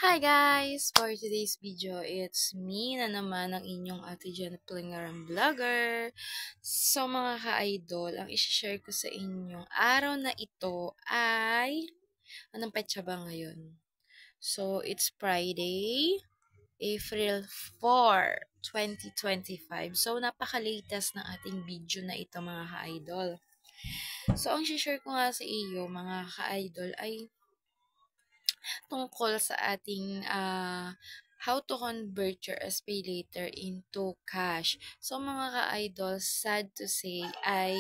Hi guys! For today's video, it's me na naman ang inyong Ate Jen Plingaran Vlogger. So mga ka-idol, ang isi-share ko sa inyong araw na ito ay, anong petsa ba ngayon? So it's Friday, April 4, 2025. So napaka-latest ng ating video na ito mga ka-idol. So ang isi-share ko nga sa iyo mga ka-idol ay tungkol sa ating how to convert your SPay later into cash. So mga ka-idol, sad to say ay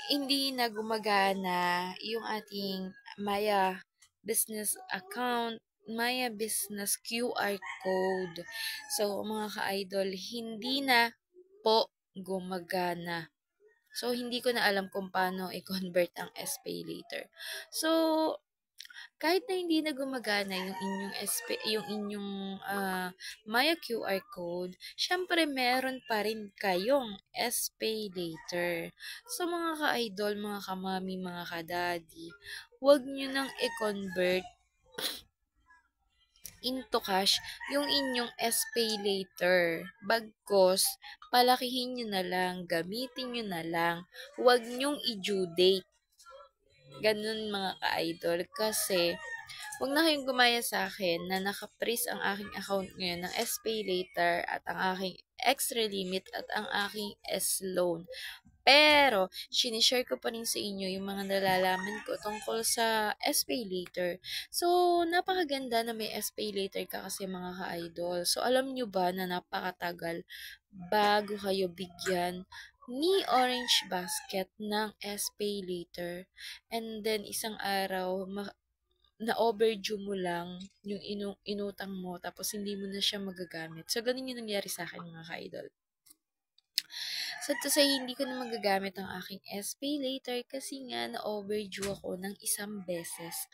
hindi na gumagana yung ating Maya business account, Maya business QR code. So mga ka-idol, hindi na po gumagana. So, hindi ko na alam kung paano i-convert ang SPay later. So, kahit na hindi na gumagana yung inyong yung inyong Maya QR code, syempre meron pa rin kayong SPay later. So mga ka-idol, mga kamami, mga kadadi, huwag nyo nang i-convert into cash yung inyong SPay later. Bagkos, palakihin nyo na lang, gamitin nyo na lang, huwag nyong i-due date. Ganun mga ka-idol. Kasi, huwag na kayong gumaya sa akin na naka-freeze ang aking account ngayon ng SPay later at ang aking extra limit at ang aking S-loan. Pero, sinishare ko pa rin sa inyo yung mga nalalaman ko tungkol sa SPay later. So, napakaganda na may SPay later ka kasi mga ka-idol. So, alam nyo ba na napakatagal bago kayo bigyan ni Orange Basket ng SPay later. And then, isang araw, na overdue mo lang yung inutang mo tapos hindi mo na siya magagamit. So, ganun yung nangyari sa akin mga ka-idol. So, to say, hindi ko na magagamit ang aking SPay later kasi nga na-overdue ako ng isang beses.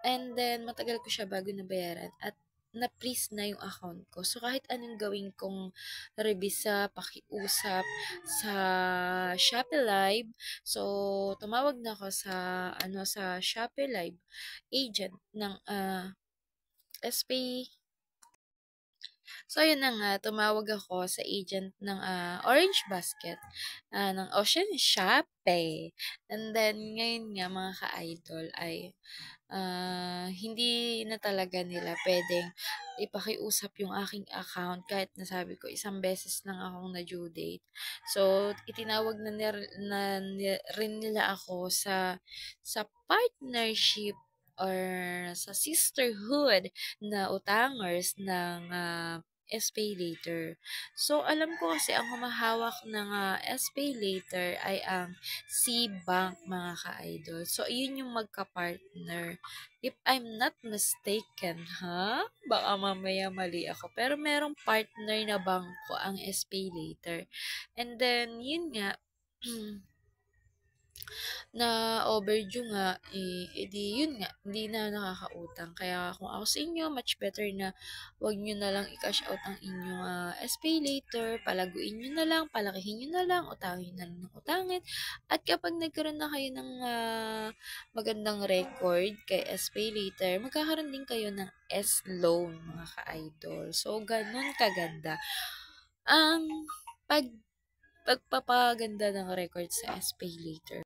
And then, matagal ko siya bago nabayaran at na-freeze na yung account ko. So, kahit anong gawin kong rebisa, pakiusap sa Shopee Live, so, tumawag na ako sa Shopee Live agent ng SPay. So, yun na nga, tumawag ako sa agent ng Orange Basket, ng Ocean Shopee. And then, ngayon nga, mga ka-idol, ay hindi na talaga nila pwedeng ipakiusap yung aking account kahit nasabi ko isang beses lang akong na due date. So, itinawag rin nila ako sa partnership or sa sisterhood na utangers ng SPay later. So, alam ko kasi ang humahawak ng SPay later ay ang C-Bank, mga ka-idol. So, yun yung magka-partner. If I'm not mistaken, ha? Baka mamaya mali ako. Pero merong partner na bangko ang SPay later. And then, yun nga, na overdue nga, edi yun nga, hindi na nakakautang. Kaya kung ako sa inyo, much better na wag nyo na lang i-cash out ang inyong SPay later, palaguin nyo na lang, palakihin nyo na lang, utangin na lang ng utangin. At kapag nagkaroon na kayo ng magandang record kay SPay later, magkakaroon din kayo ng S-loan, mga ka-idol. So, ganun kaganda. Ang pagpapaganda ng record sa SPay later.